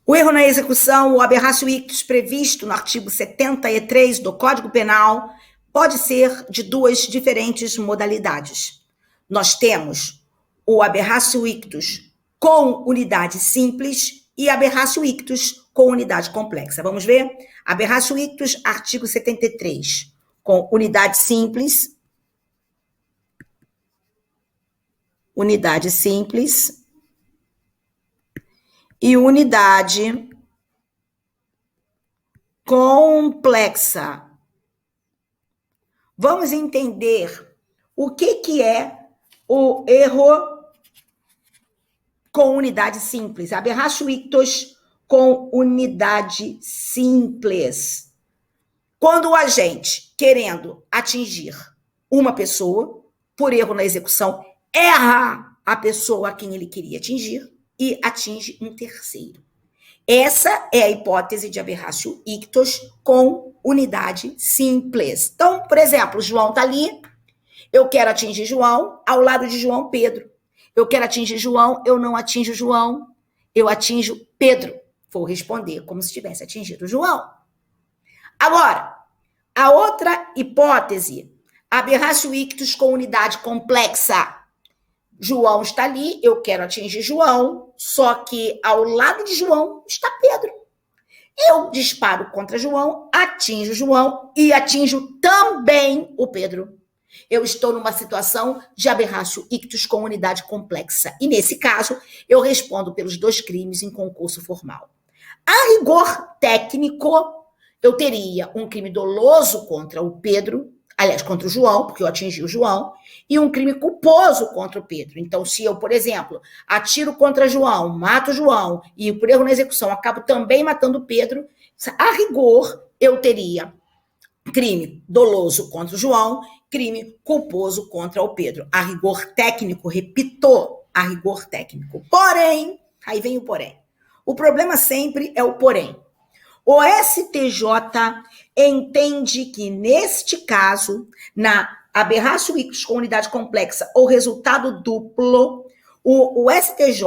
O erro na execução, o aberratio ictus previsto no artigo 73 do Código Penal, pode ser de duas diferentes modalidades. Nós temos o aberratio ictus com unidade simples e aberratio ictus com unidade complexa. Vamos ver? Aberratio ictus, artigo 73, com unidade simples, e unidade complexa. Vamos entender o que é o erro com unidade simples. Aberratio ictus com unidade simples. Quando o agente, querendo atingir uma pessoa, por erro na execução, erra a pessoa a quem ele queria atingir e atinge um terceiro. Essa é a hipótese de aberratio ictus com unidade simples. Então, por exemplo, João está ali, eu quero atingir João, ao lado de João, Pedro. Eu quero atingir João, eu não atinjo João, eu atinjo Pedro. Vou responder como se tivesse atingido João. Agora, a outra hipótese, aberratio ictus com unidade complexa. João está ali, eu quero atingir João, só que ao lado de João está Pedro. Eu disparo contra João, atinjo João e atinjo também o Pedro. Eu estou numa situação de aberratio ictus com unidade complexa. E nesse caso, eu respondo pelos dois crimes em concurso formal. A rigor técnico, eu teria um crime doloso contra o Pedro, aliás, contra o João, porque eu atingi o João, e um crime culposo contra o Pedro. Então, se eu, por exemplo, atiro contra João, mato João, e por erro na execução acabo também matando o Pedro, a rigor, eu teria crime doloso contra o João, crime culposo contra o Pedro. A rigor técnico, repito, a rigor técnico. Porém, aí vem o porém. O problema sempre é o porém. O STJ entende que, neste caso, na aberratio ictus com unidade complexa ou resultado duplo, o STJ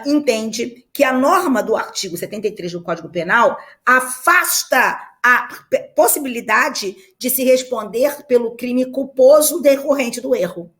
entende que a norma do artigo 73 do Código Penal afasta a possibilidade de se responder pelo crime culposo decorrente do erro.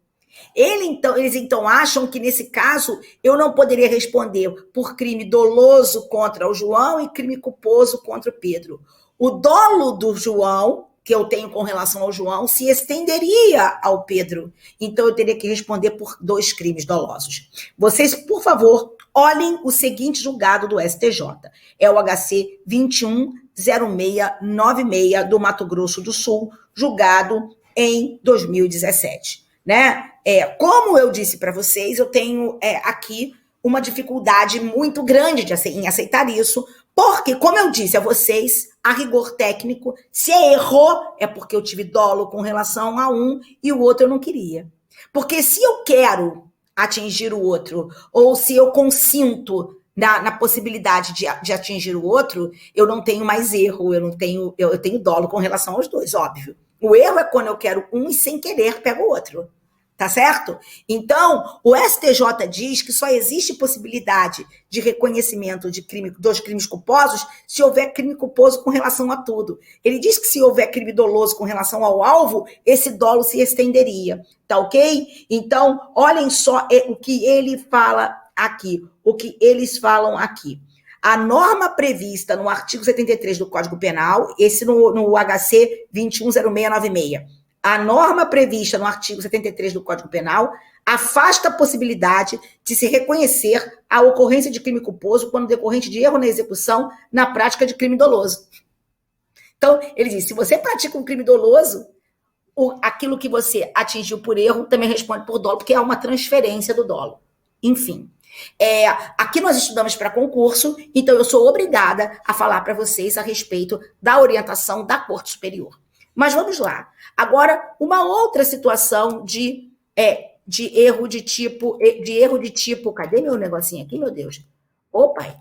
Eles então acham que, nesse caso, eu não poderia responder por crime doloso contra o João e crime culposo contra o Pedro. O dolo do João, que eu tenho com relação ao João, se estenderia ao Pedro. Então, eu teria que responder por dois crimes dolosos. Vocês, por favor, olhem o seguinte julgado do STJ. É o HC 210696 do Mato Grosso do Sul, julgado em 2017. Né? Como eu disse para vocês, eu tenho aqui uma dificuldade muito grande em aceitar isso, porque, como eu disse a vocês, a rigor técnico, se errou, é porque eu tive dolo com relação a um e o outro eu não queria. Porque se eu quero atingir o outro, ou se eu consinto na possibilidade de atingir o outro, eu não tenho mais erro, eu tenho dolo com relação aos dois, óbvio. O erro é quando eu quero um e sem querer pego o outro. Tá certo? Então, o STJ diz que só existe possibilidade de reconhecimento de dos crimes culposos se houver crime culposo com relação a tudo. Ele diz que se houver crime doloso com relação ao alvo, esse dolo se estenderia. Tá ok? Então, olhem só o que ele fala aqui, o que eles falam aqui. A norma prevista no artigo 73 do Código Penal, esse no HC 210696, a norma prevista no artigo 73 do Código Penal afasta a possibilidade de se reconhecer a ocorrência de crime culposo quando decorrente de erro na execução na prática de crime doloso. Então, ele diz, se você pratica um crime doloso, aquilo que você atingiu por erro também responde por dolo, porque é uma transferência do dolo. Enfim, aqui nós estudamos para concurso, então eu sou obrigada a falar para vocês a respeito da orientação da Corte Superior. Mas vamos lá. Agora, uma outra situação de erro de tipo... Cadê meu negocinho aqui, meu Deus? Opa!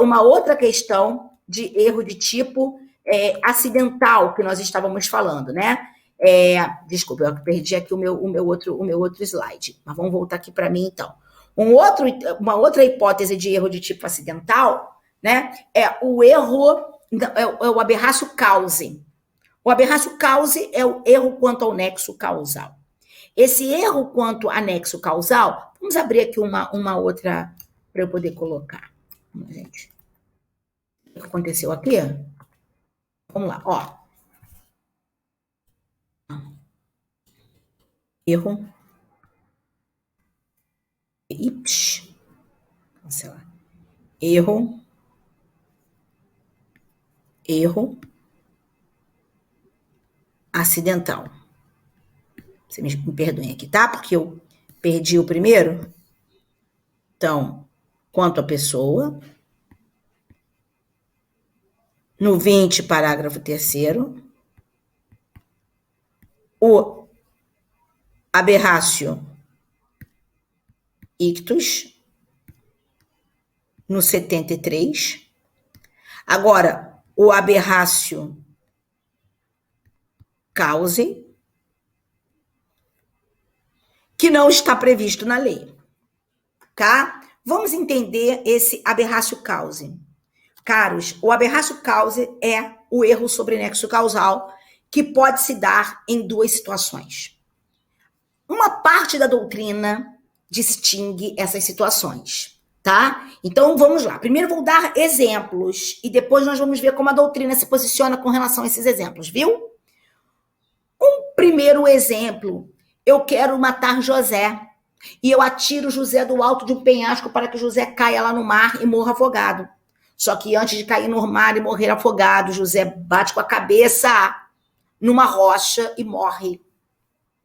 Uma outra questão de erro de tipo acidental que nós estávamos falando, né? Desculpa, eu perdi aqui o meu outro slide. Mas vamos voltar aqui para mim, então. Uma outra hipótese de erro de tipo acidental, né? É o erro, é o aberrácio cause. O aberrácio cause é o erro quanto ao nexo causal. Esse erro quanto a nexo causal, vamos abrir aqui uma outra para eu poder colocar. Gente, o que aconteceu aqui? Vamos lá, ó. Erro. Ips. Cancelar. Erro. Erro. Acidental. Você me perdoem aqui, tá? Porque eu perdi o primeiro. Então, quanto à pessoa. No 20, parágrafo 3º. O aberrácio ictus. No 73. Agora, o aberrácio cause, que não está previsto na lei, tá? Vamos entender esse aberrácio cause. Caros, o aberrácio cause é o erro sobre nexo causal que pode se dar em duas situações. Uma parte da doutrina distingue essas situações, tá? Então, vamos lá. Primeiro vou dar exemplos e depois nós vamos ver como a doutrina se posiciona com relação a esses exemplos, viu? Um primeiro exemplo, eu quero matar José e eu atiro José do alto de um penhasco para que José caia lá no mar e morra afogado. Só que antes de cair no mar e morrer afogado, José bate com a cabeça numa rocha e morre.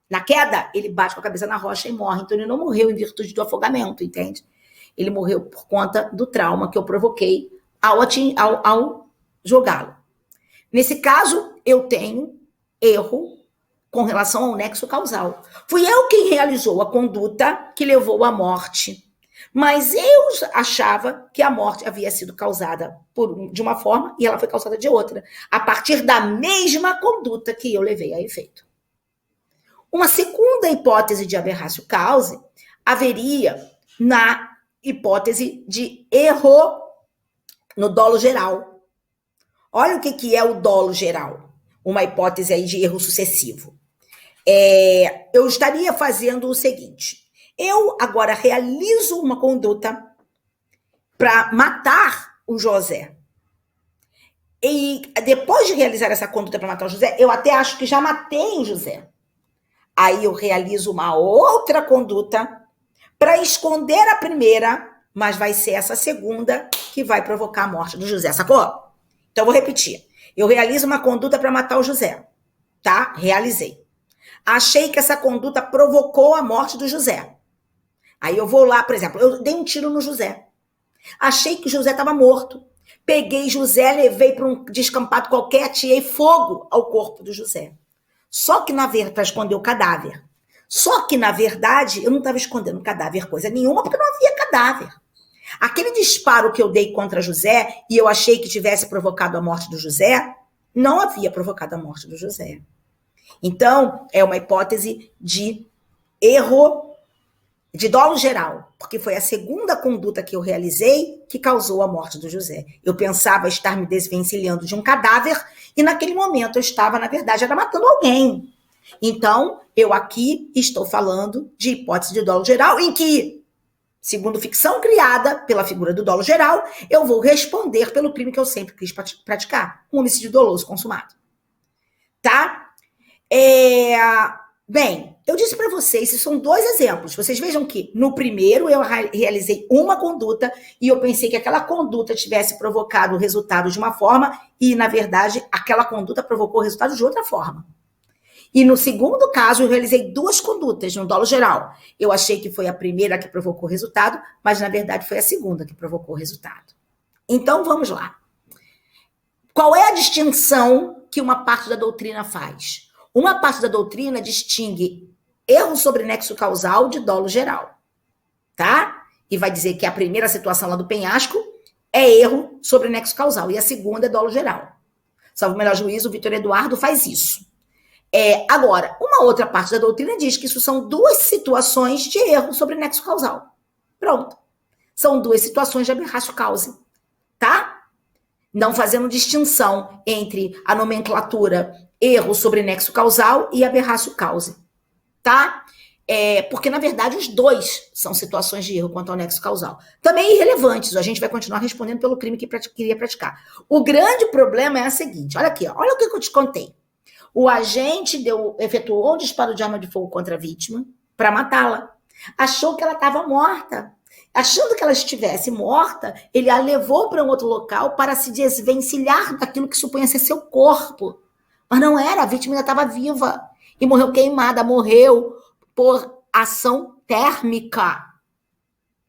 Na queda, ele bate com a cabeça na rocha e morre. Então, ele não morreu em virtude do afogamento, entende? Ele morreu por conta do trauma que eu provoquei ao jogá-lo. Nesse caso, eu tenho erro com relação ao nexo causal. Fui eu quem realizou a conduta que levou à morte. Mas eu achava que a morte havia sido causada de uma forma e ela foi causada de outra, a partir da mesma conduta que eu levei a efeito. Uma segunda hipótese de aberrácio cause haveria na hipótese de erro no dolo geral. Olha o que é o dolo geral, uma hipótese aí de erro sucessivo. Eu estaria fazendo o seguinte: eu agora realizo uma conduta para matar o José. E depois de realizar essa conduta para matar o José, eu até acho que já matei o José. Aí eu realizo uma outra conduta para esconder a primeira, mas vai ser essa segunda que vai provocar a morte do José, sacou? Então eu vou repetir. Eu realizo uma conduta para matar o José, tá? Realizei. Achei que essa conduta provocou a morte do José. Aí eu vou lá, por exemplo, eu dei um tiro no José. Achei que o José estava morto. Peguei José, levei para um descampado qualquer, atirei fogo ao corpo do José. Só que, na verdade, para esconder o cadáver. Só que, na verdade, eu não estava escondendo cadáver coisa nenhuma, porque não havia cadáver. Aquele disparo que eu dei contra José, e eu achei que tivesse provocado a morte do José, não havia provocado a morte do José. Então, é uma hipótese de erro de dolo geral, porque foi a segunda conduta que eu realizei que causou a morte do José. Eu pensava estar me desvencilhando de um cadáver e naquele momento eu estava, na verdade, era matando alguém. Então, eu aqui estou falando de hipótese de dolo geral em que, segundo ficção criada pela figura do dolo geral, eu vou responder pelo crime que eu sempre quis praticar, um homicídio doloso consumado. Tá? Bem, eu disse para vocês, esses são dois exemplos. Vocês vejam que no primeiro eu realizei uma conduta e eu pensei que aquela conduta tivesse provocado o resultado de uma forma e, na verdade, aquela conduta provocou o resultado de outra forma. E no segundo caso, eu realizei duas condutas no dolo geral. Eu achei que foi a primeira que provocou o resultado, mas, na verdade, foi a segunda que provocou o resultado. Então, vamos lá. Qual é a distinção que uma parte da doutrina faz? Uma parte da doutrina distingue erro sobre nexo causal de dolo geral, tá? E vai dizer que a primeira situação lá do penhasco é erro sobre nexo causal e a segunda é dolo geral. Salvo o melhor juízo, o Vitor Eduardo faz isso. Agora, uma outra parte da doutrina diz que isso são duas situações de erro sobre nexo causal. Pronto. São duas situações de aberrácio cause, tá? não fazendo distinção entre a nomenclatura erro sobre nexo causal e aberrácio cause, tá? Porque, na verdade, os dois são situações de erro quanto ao nexo causal. Também irrelevantes, a gente vai continuar respondendo pelo crime que queria praticar. O grande problema é o seguinte, olha aqui, olha o que eu te contei. O agente efetuou um disparo de arma de fogo contra a vítima para matá-la. Achou que ela estava morta. Achando que ela estivesse morta, ele a levou para um outro local para se desvencilhar daquilo que supunha ser seu corpo. Mas não era, a vítima ainda estava viva e morreu queimada, morreu por ação térmica.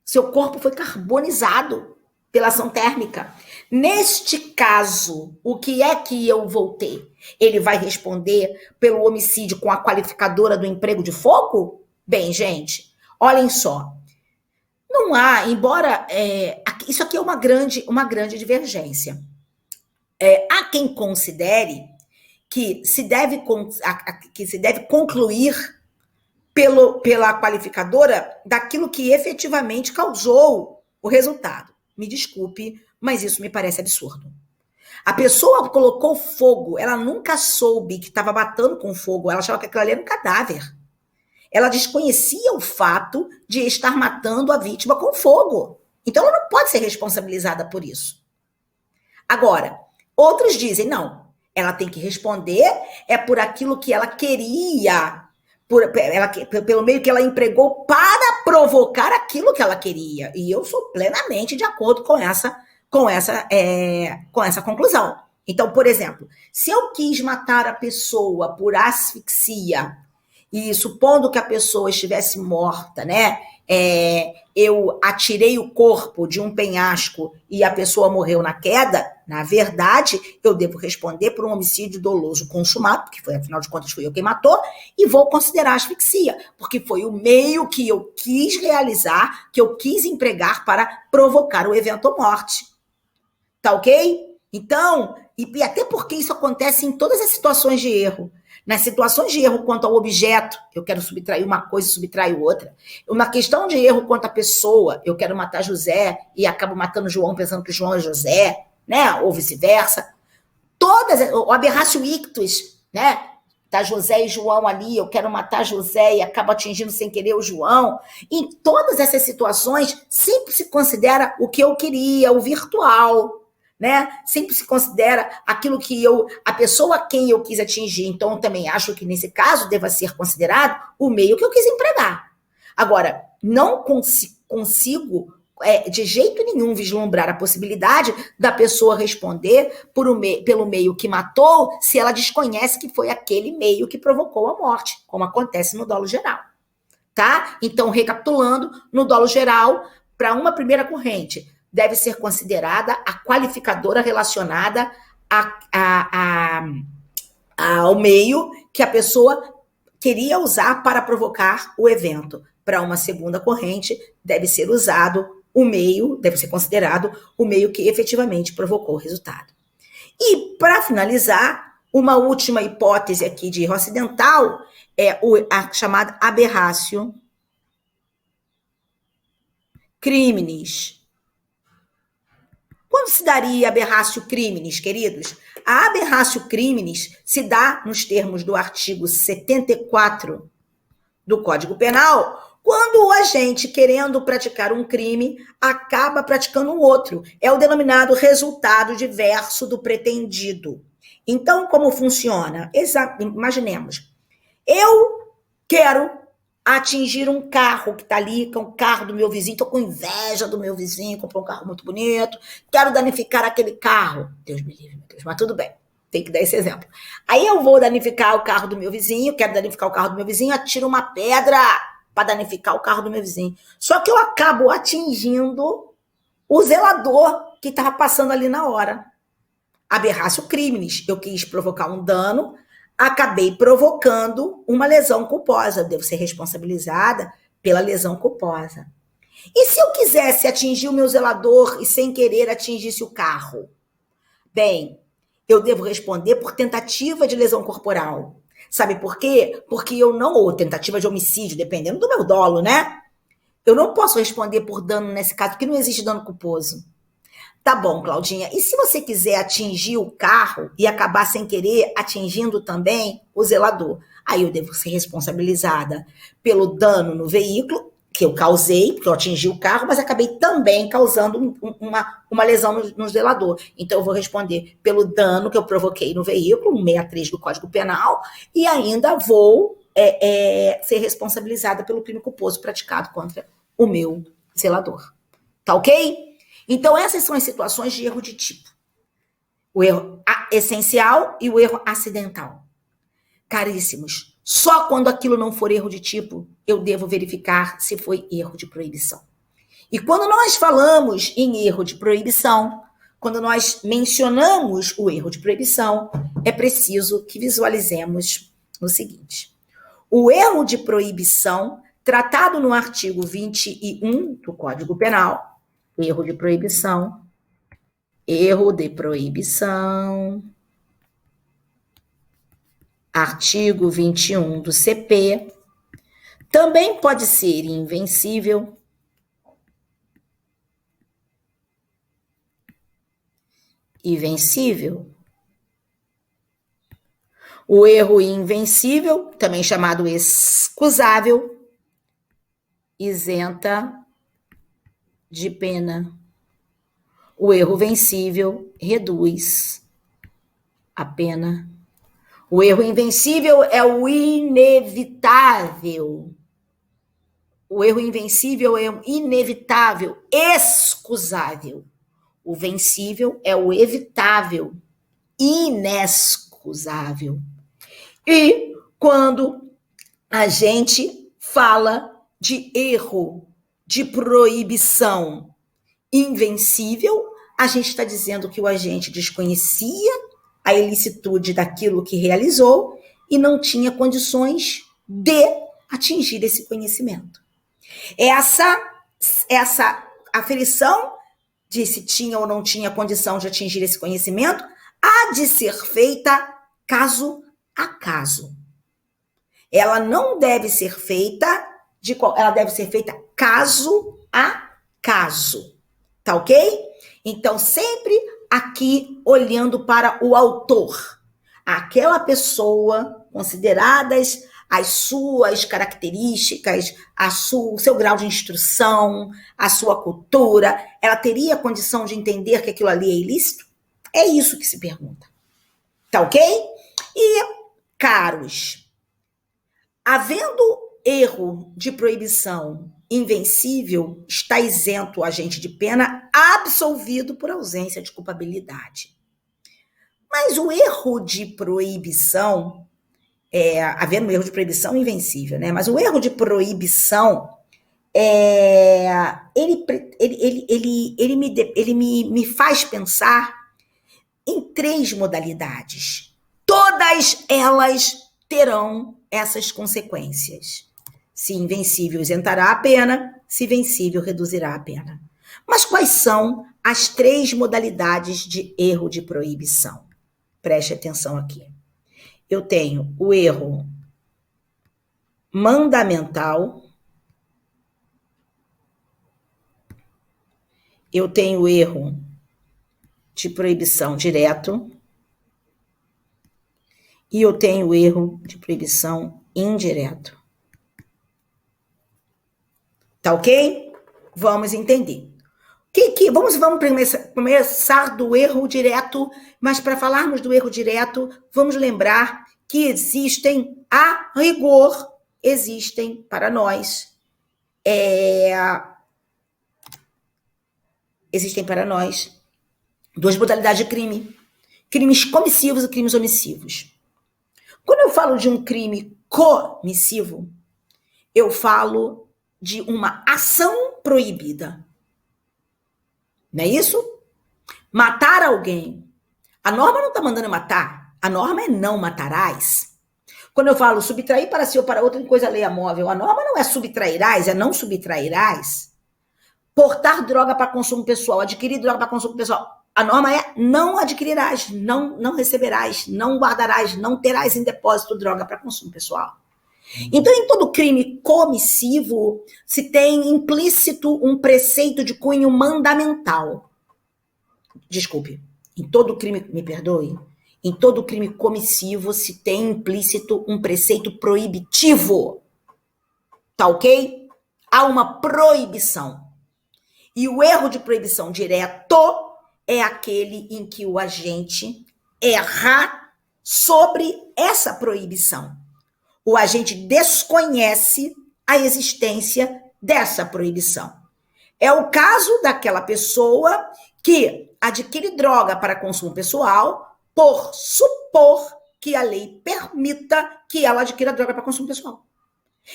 Seu corpo foi carbonizado pela ação térmica. Neste caso, o que é que eu vou ter? Ele vai responder pelo homicídio com a qualificadora do emprego de fogo? Bem, gente, olhem só. Não há, embora... isso aqui é uma grande divergência. Há quem considere que se deve concluir pela qualificadora daquilo que efetivamente causou o resultado. Me desculpe, mas isso me parece absurdo. A pessoa colocou fogo, ela nunca soube que estava matando com fogo, ela achava que aquilo ali era um cadáver. Ela desconhecia o fato de estar matando a vítima com fogo. Então, ela não pode ser responsabilizada por isso. Agora, outros dizem, não, ela tem que responder por aquilo que ela queria, pelo meio que ela empregou para provocar aquilo que ela queria. E eu sou plenamente de acordo com essa conclusão. Então, por exemplo, se eu quis matar a pessoa por asfixia, e supondo que a pessoa estivesse morta, né? Eu atirei o corpo de um penhasco e a pessoa morreu na queda, na verdade, eu devo responder por um homicídio doloso consumado, porque foi, afinal de contas, fui eu quem matou, e vou considerar asfixia, porque foi o meio que eu quis realizar, que eu quis empregar para provocar o evento morte. Tá ok? Então, e até porque isso acontece em todas as situações de erro. Nas situações de erro quanto ao objeto, eu quero subtrair uma coisa e subtrair outra. Uma questão de erro quanto à pessoa, eu quero matar José e acabo matando João pensando que João é José, né? Ou vice-versa. O aberratio ictus, né? Tá José e João ali, eu quero matar José e acabo atingindo sem querer o João. Em todas essas situações, sempre se considera o que eu queria, o virtual, né? Sempre se considera aquilo que a pessoa a quem eu quis atingir. Então, eu também acho que nesse caso deva ser considerado o meio que eu quis empregar. Agora, não consigo de jeito nenhum vislumbrar a possibilidade da pessoa responder pelo meio que matou, se ela desconhece que foi aquele meio que provocou a morte, como acontece no dolo geral. Tá? Então, recapitulando, no dolo geral, para uma primeira corrente, deve ser considerada a qualificadora relacionada ao meio que a pessoa queria usar para provocar o evento. Para uma segunda corrente, deve ser considerado o meio que efetivamente provocou o resultado. E, para finalizar, uma última hipótese aqui de erro acidental é a chamada aberratio criminis. Quando se daria aberratio criminis, queridos? A aberratio criminis se dá nos termos do artigo 74 do Código Penal, quando o agente, querendo praticar um crime, acaba praticando um outro. É o denominado resultado diverso do pretendido. Então, como funciona? Imaginemos, eu quero atingir um carro que está ali, que é um carro do meu vizinho, estou com inveja do meu vizinho, comprou um carro muito bonito, quero danificar aquele carro. Deus me livre, meu Deus, mas tudo bem, tem que dar esse exemplo. Aí eu vou danificar o carro do meu vizinho, quero danificar o carro do meu vizinho, atiro uma pedra para danificar o carro do meu vizinho. Só que eu acabo atingindo o zelador que estava passando ali na hora. Aberratio criminis, eu quis provocar um dano, acabei provocando uma lesão culposa. Eu devo ser responsabilizada pela lesão culposa. E se eu quisesse atingir o meu zelador e sem querer atingisse o carro? Bem, eu devo responder por tentativa de lesão corporal. Sabe por quê? Porque ou tentativa de homicídio, dependendo do meu dolo, né? Eu não posso responder por dano nesse caso, porque não existe dano culposo. Tá bom, Claudinha. E se você quiser atingir o carro e acabar sem querer atingindo também o zelador? Aí eu devo ser responsabilizada pelo dano no veículo que eu causei, porque eu atingi o carro, mas acabei também causando uma lesão no zelador. Então eu vou responder pelo dano que eu provoquei no veículo, 163 do Código Penal, e ainda vou ser responsabilizada pelo crime culposo praticado contra o meu zelador. Tá ok? Então, essas são as situações de erro de tipo. O erro essencial e o erro acidental. Caríssimos, só quando aquilo não for erro de tipo, eu devo verificar se foi erro de proibição. E quando nós falamos em erro de proibição, quando nós mencionamos o erro de proibição, é preciso que visualizemos o seguinte. O erro de proibição, tratado no artigo 21 do Código Penal, erro de proibição, artigo 21 do CP, também pode ser invencível, o erro invencível, também chamado excusável, isenta de pena. O erro vencível reduz a pena. O erro invencível é o inevitável. O erro invencível é o inevitável, excusável. O vencível é o evitável, inexcusável. E quando a gente fala de erro de proibição invencível, a gente está dizendo que o agente desconhecia a ilicitude daquilo que realizou e não tinha condições de atingir esse conhecimento. Essa aferição de se tinha ou não tinha condição de atingir esse conhecimento há de ser feita caso a caso. Ela não deve ser feita, ela deve ser feita caso a caso. Tá ok? Então, sempre aqui olhando para o autor. Aquela pessoa, consideradas as suas características, o seu grau de instrução, a sua cultura, ela teria condição de entender que aquilo ali é ilícito? É isso que se pergunta. Tá ok? E, caros, havendo erro de proibição invencível, está isento o agente de pena absolvido por ausência de culpabilidade. Mas o erro de proibição, havendo um erro de proibição invencível, né? Mas o erro de proibição, ele me faz pensar em 3 modalidades. Todas elas terão essas consequências. Se invencível, isentará a pena, se vencível, reduzirá a pena. Mas quais são as 3 modalidades de erro de proibição? Preste atenção aqui. Eu tenho o erro mandamental, eu tenho o erro de proibição direto e eu tenho o erro de proibição indireto. Tá ok? Vamos entender. Vamos começar do erro direto, mas para falarmos do erro direto, vamos lembrar que existem, a rigor, existem para nós, existem para nós 2 modalidades de crime. Crimes comissivos e crimes omissivos. Quando eu falo de um crime comissivo, eu falo de uma ação proibida. Não é isso? Matar alguém. A norma não está mandando matar. A norma é não matarás. Quando eu falo subtrair para si ou para outro em coisa alheia móvel, a norma não é subtrairás, é não subtrairás. Portar droga para consumo pessoal, adquirir droga para consumo pessoal. A norma é não adquirirás, não receberás, não guardarás, não terás em depósito droga para consumo pessoal. Então, em todo crime comissivo, se tem implícito um preceito de cunho mandamental. Desculpe, em todo crime, me perdoe, em todo crime comissivo se tem implícito um preceito proibitivo. Tá ok? Há uma proibição. E o erro de proibição direto é aquele em que o agente erra sobre essa proibição. O agente desconhece a existência dessa proibição. É o caso daquela pessoa que adquire droga para consumo pessoal por supor que a lei permita que ela adquira droga para consumo pessoal.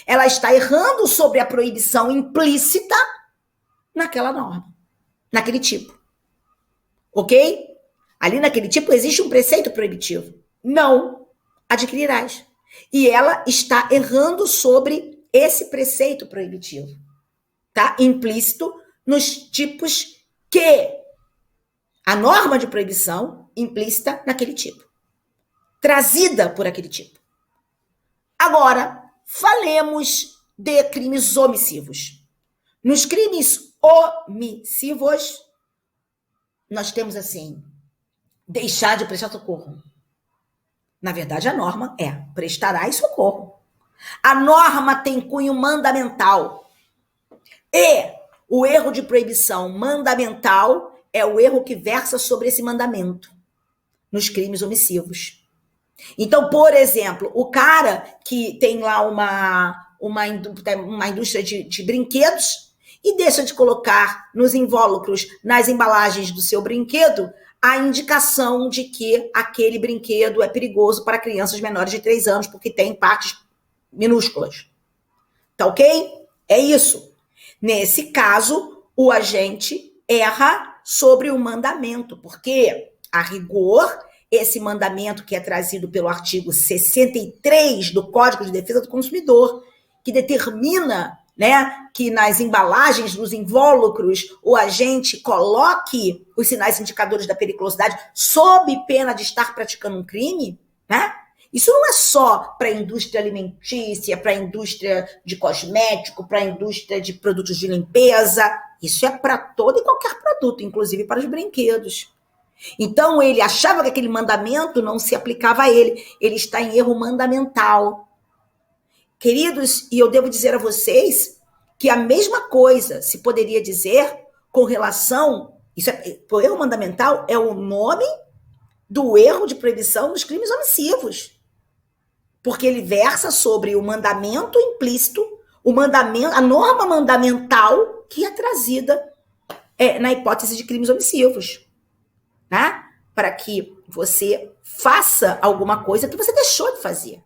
Ela está errando sobre a proibição implícita naquela norma, naquele tipo. Ok? Ali naquele tipo existe um preceito proibitivo. Não adquirirás. E ela está errando sobre esse preceito proibitivo. Tá? Implícito nos tipos que a norma de proibição implícita naquele tipo. Trazida por aquele tipo. Agora, falemos de crimes omissivos. Nos crimes omissivos, nós temos assim, deixar de prestar socorro. Na verdade, a norma é prestarás socorro. A norma tem cunho mandamental. E o erro de proibição mandamental é o erro que versa sobre esse mandamento nos crimes omissivos. Então, por exemplo, o cara que tem lá uma indústria de brinquedos e deixa de colocar nos invólucros, nas embalagens do seu brinquedo, a indicação de que aquele brinquedo é perigoso para crianças menores de 3 anos, porque tem partes minúsculas. Tá ok? É isso. Nesse caso, o agente erra sobre o mandamento, porque, a rigor, esse mandamento que é trazido pelo artigo 63 do Código de Defesa do Consumidor, que determina, né, que nas embalagens, nos invólucros, o agente coloque os sinais indicadores da periculosidade sob pena de estar praticando um crime, né? Isso não é só para a indústria alimentícia, para a indústria de cosmético, para a indústria de produtos de limpeza. Isso é para todo e qualquer produto, inclusive para os brinquedos. Então, ele achava que aquele mandamento não se aplicava a ele. Ele está em erro mandamental. Queridos, e eu devo dizer a vocês que a mesma coisa se poderia dizer com relação... o erro mandamental é o nome do erro de proibição dos crimes omissivos. Porque ele versa sobre o mandamento implícito, a norma mandamental que é trazida na hipótese de crimes omissivos. Né? Para que você faça alguma coisa que você deixou de fazer.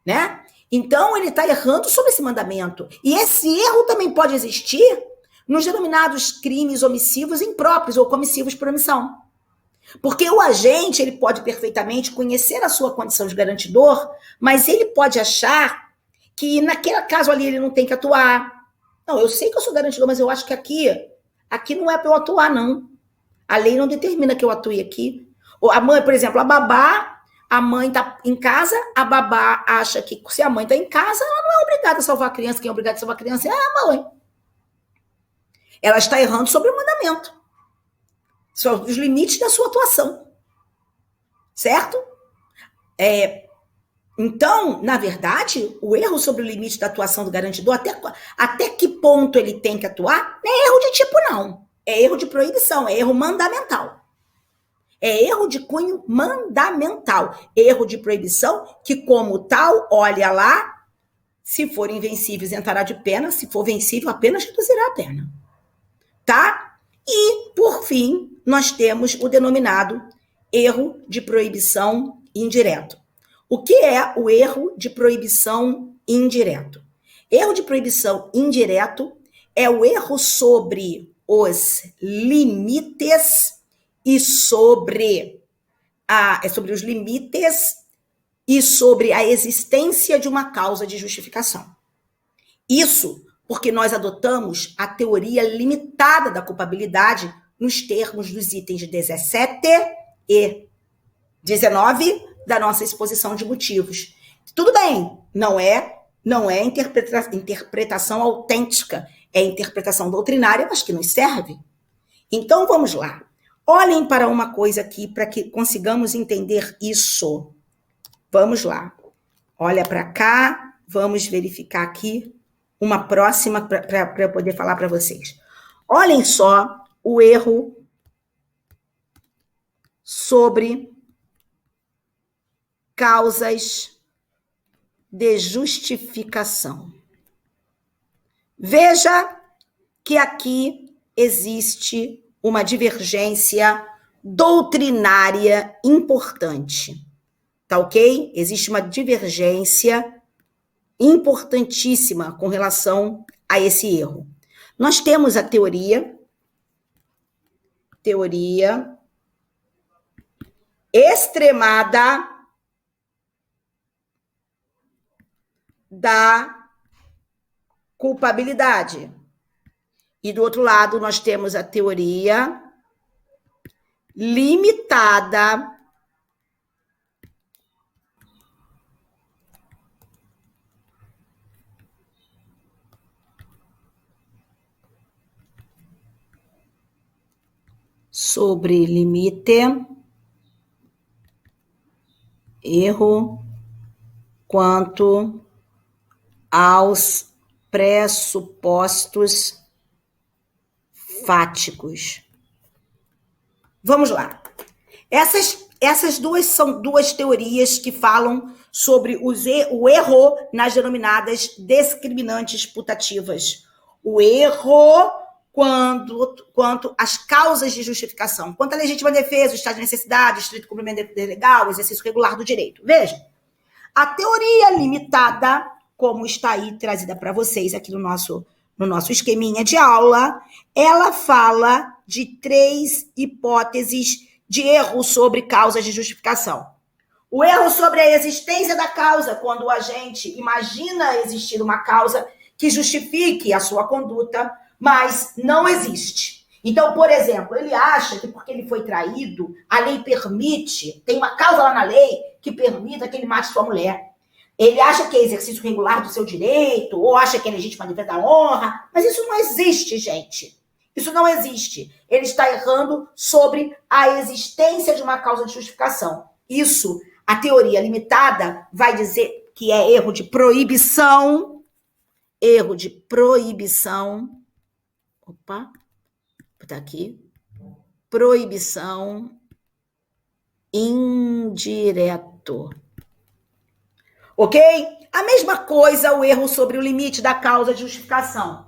Né? Então, ele está errando sobre esse mandamento. E esse erro também pode existir nos denominados crimes omissivos impróprios ou comissivos por omissão. Porque o agente, ele pode perfeitamente conhecer a sua condição de garantidor, mas ele pode achar que naquele caso ali ele não tem que atuar. Não, eu sei que eu sou garantidor, mas eu acho que aqui não é para eu atuar, não. A lei não determina que eu atue aqui. Ou a mãe, por exemplo, a mãe está em casa, a babá acha que se a mãe está em casa, ela não é obrigada a salvar a criança, quem é obrigado a salvar a criança é a mãe. Ela está errando sobre o mandamento. São os limites da sua atuação. Certo? Então, na verdade, o erro sobre o limite da atuação do garantidor, até que ponto ele tem que atuar, não é erro de tipo, não. É erro de proibição, é erro mandamental. É erro de cunho mandamental. Erro de proibição que, como tal, olha lá, se for invencível, isentará de pena, se for vencível, apenas reduzirá a pena. Tá? E, por fim, nós temos o denominado erro de proibição indireto. O que é o erro de proibição indireto? Erro de proibição indireto é o erro sobre os limites e sobre os limites e sobre a existência de uma causa de justificação. Isso porque nós adotamos a teoria limitada da culpabilidade nos termos dos itens 17 e 19 da nossa exposição de motivos. Tudo bem, não é interpretação autêntica, é interpretação doutrinária, mas que nos serve. Então, vamos lá. Olhem para uma coisa aqui para que consigamos entender isso. Vamos lá. Olha para cá, vamos verificar aqui uma próxima para eu poder falar para vocês. Olhem só o erro sobre causas de justificação. Veja que aqui existe uma divergência doutrinária importante. Tá ok? Existe uma divergência importantíssima com relação a esse erro. Nós temos a teoria extremada da culpabilidade. E do outro lado, nós temos a teoria limitada sobre limite, erro quanto aos pressupostos fáticos. Vamos lá. Essas duas são duas teorias que falam sobre o erro nas denominadas discriminantes putativas. O erro quanto às causas de justificação. Quanto à legítima defesa, o estado de necessidade, o estrito cumprimento do dever legal, o exercício regular do direito. Veja, a teoria limitada, como está aí trazida para vocês aqui no nosso esqueminha de aula, ela fala de 3 hipóteses de erro sobre causas de justificação. O erro sobre a existência da causa, quando a gente imagina existir uma causa que justifique a sua conduta, mas não existe. Então, por exemplo, ele acha que porque ele foi traído, a lei permite, tem uma causa lá na lei que permita que ele mate sua mulher. Ele acha que é exercício regular do seu direito, ou acha que é legítima defesa da honra, mas isso não existe, gente. Isso não existe. Ele está errando sobre a existência de uma causa de justificação. Isso, a teoria limitada vai dizer que é erro de proibição. Erro de proibição. Opa, vou botar aqui. Proibição indireto. Ok? A mesma coisa o erro sobre o limite da causa de justificação.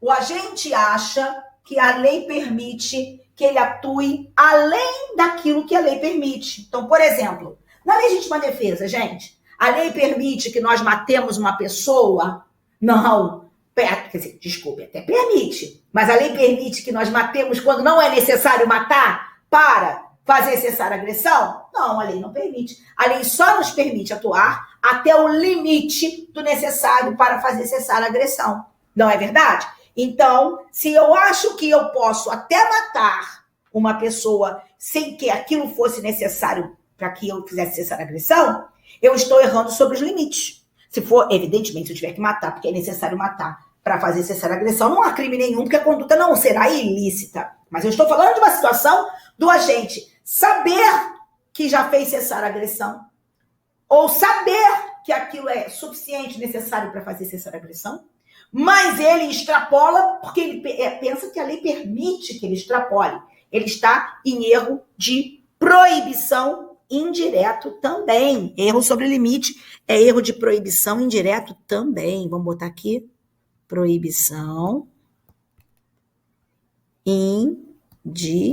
O agente acha que a lei permite que ele atue além daquilo que a lei permite. Então, por exemplo, na legítima defesa, gente, a lei permite que nós matemos uma pessoa? Não. Quer dizer, desculpe, até permite. Mas a lei permite que nós matemos quando não é necessário matar para fazer cessar a agressão? Não, a lei não permite. A lei só nos permite atuar até o limite do necessário para fazer cessar a agressão. Não é verdade? Então, se eu acho que eu posso até matar uma pessoa sem que aquilo fosse necessário para que eu fizesse cessar a agressão, eu estou errando sobre os limites. Se for, evidentemente, se eu tiver que matar, porque é necessário matar para fazer cessar a agressão, não há crime nenhum, porque a conduta não será ilícita. Mas eu estou falando de uma situação do agente saber que já fez cessar a agressão, ou saber que aquilo é suficiente, necessário para fazer cessar a agressão, mas ele extrapola porque ele pensa que a lei permite que ele extrapole. Ele está em erro de proibição indireto também. Erro sobre limite é erro de proibição indireto também. Vamos botar aqui. Proibição indireto.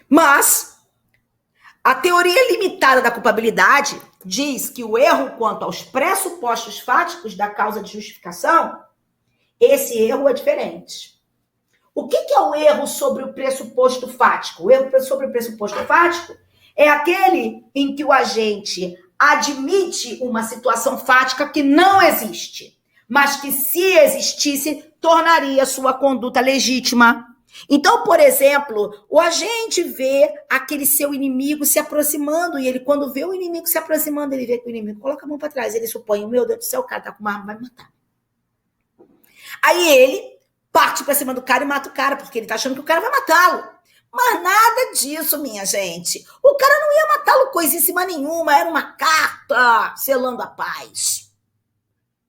Mas a teoria limitada da culpabilidade diz que o erro quanto aos pressupostos fáticos da causa de justificação, esse erro é diferente. O que é o erro sobre o pressuposto fático? O erro sobre o pressuposto fático é aquele em que o agente admite uma situação fática que não existe, mas que, se existisse, tornaria sua conduta legítima. Então, por exemplo, o agente vê aquele seu inimigo se aproximando, e ele, quando vê o inimigo se aproximando, ele vê que o inimigo coloca a mão para trás, ele supõe, meu Deus do céu, o cara tá com uma arma, vai me matar. Aí ele parte pra cima do cara e mata o cara, porque ele tá achando que o cara vai matá-lo. Mas nada disso, minha gente. O cara não ia matá-lo coisíssima nenhuma, era uma carta selando a paz.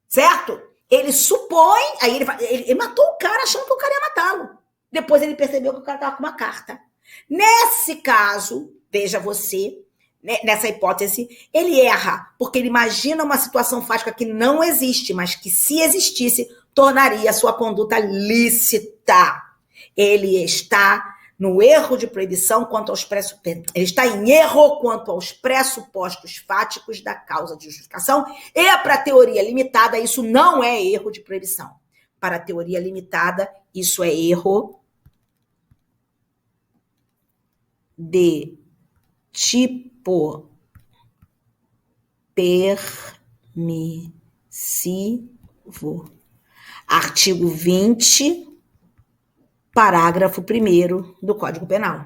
Certo? Ele supõe, aí ele matou o cara achando que o cara ia matá-lo. Depois ele percebeu que o cara estava com uma carta. Nesse caso, veja você, nessa hipótese, ele erra, porque ele imagina uma situação fática que não existe, mas que se existisse, tornaria a sua conduta lícita. Ele está no erro de proibição quanto aos pressupostos. Ele está em erro quanto aos pressupostos fáticos da causa de justificação, e para a teoria limitada, isso não é erro de proibição. Para a teoria limitada, isso é erro de tipo permissivo. Artigo 20, parágrafo 1º do Código Penal.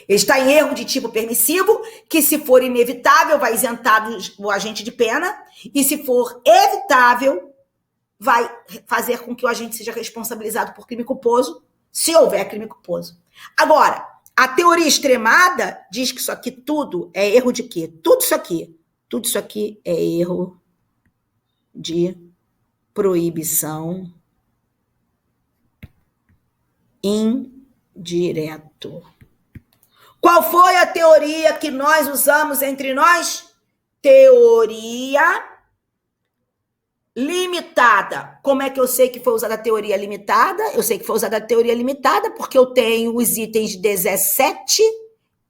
Ele está em erro de tipo permissivo, que se for inevitável vai isentar o agente de pena, e se for evitável vai fazer com que o agente seja responsabilizado por crime culposo, se houver crime culposo. Agora, a teoria extremada diz que isso aqui tudo é erro de quê? Tudo isso aqui é erro de proibição indireto. Qual foi a teoria que nós usamos entre nós? Teoria limitada. Como é que eu sei que foi usada a teoria limitada? Eu sei que foi usada a teoria limitada porque eu tenho os itens 17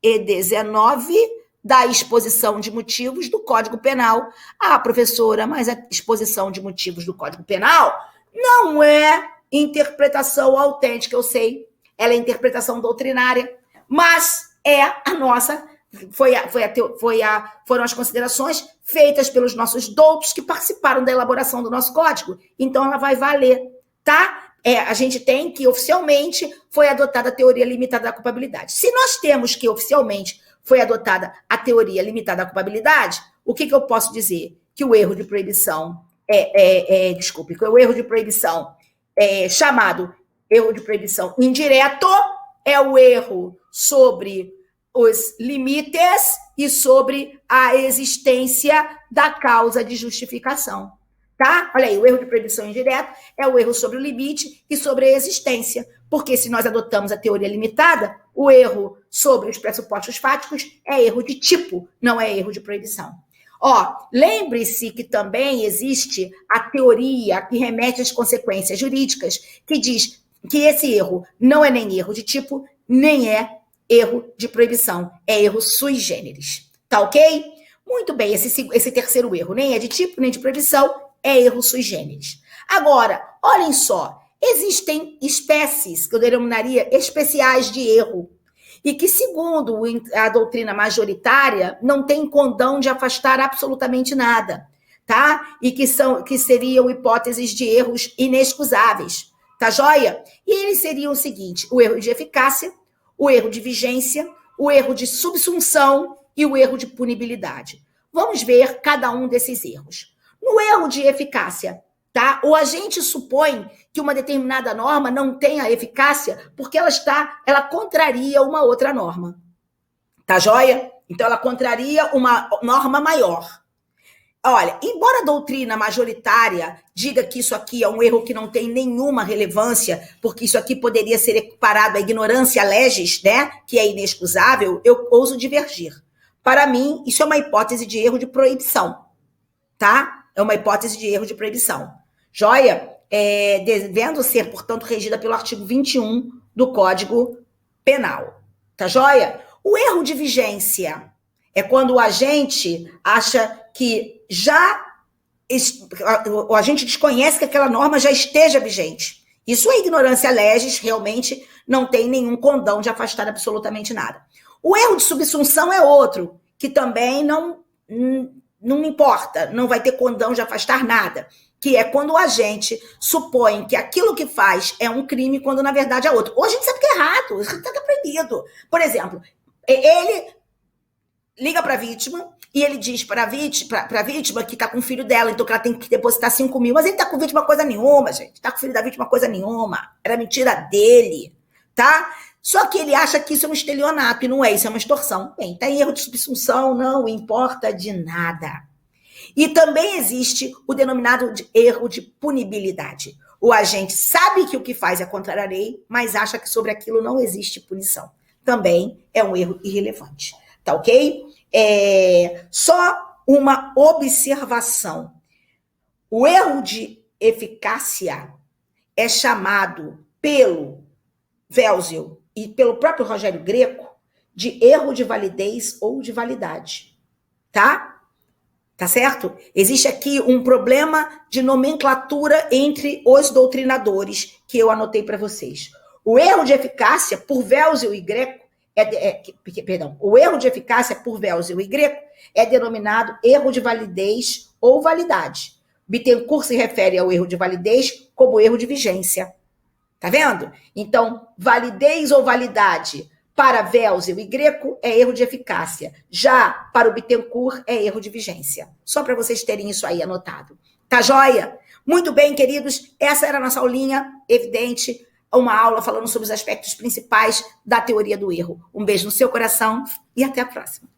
e 19 da exposição de motivos do Código Penal. Ah, professora, mas a exposição de motivos do Código Penal não é interpretação autêntica, eu sei. Ela é interpretação doutrinária, mas é a nossa... Foram as considerações feitas pelos nossos doutos que participaram da elaboração do nosso código. Então, ela vai valer, tá? A gente tem que, oficialmente, foi adotada a teoria limitada da culpabilidade. Se nós temos que, oficialmente, foi adotada a teoria limitada da culpabilidade, o que eu posso dizer? Que o erro de proibição que o erro de proibição chamado erro de proibição indireto é o erro sobre os limites e sobre a existência da causa de justificação, tá? Olha aí, o erro de proibição indireto é o erro sobre o limite e sobre a existência, porque se nós adotamos a teoria limitada, o erro sobre os pressupostos fáticos é erro de tipo, não é erro de proibição. Ó, lembre-se que também existe a teoria que remete às consequências jurídicas, que diz que esse erro não é nem erro de tipo, nem é erro de proibição, é erro sui generis, tá ok? Muito bem, esse terceiro erro nem é de tipo, nem de proibição, é erro sui generis. Agora, olhem só, existem espécies, que eu denominaria especiais de erro, e que, segundo a doutrina majoritária, não tem condão de afastar absolutamente nada, tá? E que seriam hipóteses de erros inexcusáveis, tá joia? E eles seriam o seguinte, o erro de eficácia, o erro de vigência, o erro de subsunção e o erro de punibilidade. Vamos ver cada um desses erros. No erro de eficácia, tá? O agente supõe que uma determinada norma não tenha eficácia porque ela contraria uma outra norma. Tá joia? Então, ela contraria uma norma maior. Olha, embora a doutrina majoritária diga que isso aqui é um erro que não tem nenhuma relevância, porque isso aqui poderia ser equiparado à ignorância legis, né, que é inexcusável, eu ouso divergir. Para mim, isso é uma hipótese de erro de proibição, tá? É uma hipótese de erro de proibição. Joia? Devendo ser, portanto, regida pelo artigo 21 do Código Penal. Tá joia? O erro de vigência é quando o agente acha que o agente desconhece que aquela norma já esteja vigente. Isso é ignorância legis, realmente não tem nenhum condão de afastar absolutamente nada. O erro de subsunção é outro, que também não importa, não vai ter condão de afastar nada, que é quando o agente supõe que aquilo que faz é um crime, quando na verdade é outro. Ou a gente sabe que é errado, isso está proibido. Por exemplo, ele liga para a vítima e ele diz para a vítima que está com o filho dela, então que ela tem que depositar 5 mil. Mas ele está com a vítima coisa nenhuma, gente. Está com o filho da vítima coisa nenhuma. Era mentira dele, tá? Só que ele acha que isso é um estelionato e não é, isso é uma extorsão. Bem, está em erro de subsunção, não importa de nada. E também existe o denominado erro de punibilidade. O agente sabe que o que faz é contrário à lei, mas acha que sobre aquilo não existe punição. Também é um erro irrelevante. Tá ok? Só uma observação. O erro de eficácia é chamado pelo Welzel e pelo próprio Rogério Greco de erro de validez ou de validade. Tá? Tá certo? Existe aqui um problema de nomenclatura entre os doutrinadores que eu anotei para vocês. O erro de eficácia por Welzel e Greco o erro de eficácia por Welzel e Greco é denominado erro de validez ou validade. Bittencourt se refere ao erro de validez como erro de vigência. Tá vendo? Então, validez ou validade para Welzel e Greco é erro de eficácia. Já para o Bittencourt é erro de vigência. Só para vocês terem isso aí anotado. Tá joia? Muito bem, queridos. Essa era a nossa aulinha evidente. Uma aula falando sobre os aspectos principais da teoria do erro. Um beijo no seu coração e até a próxima.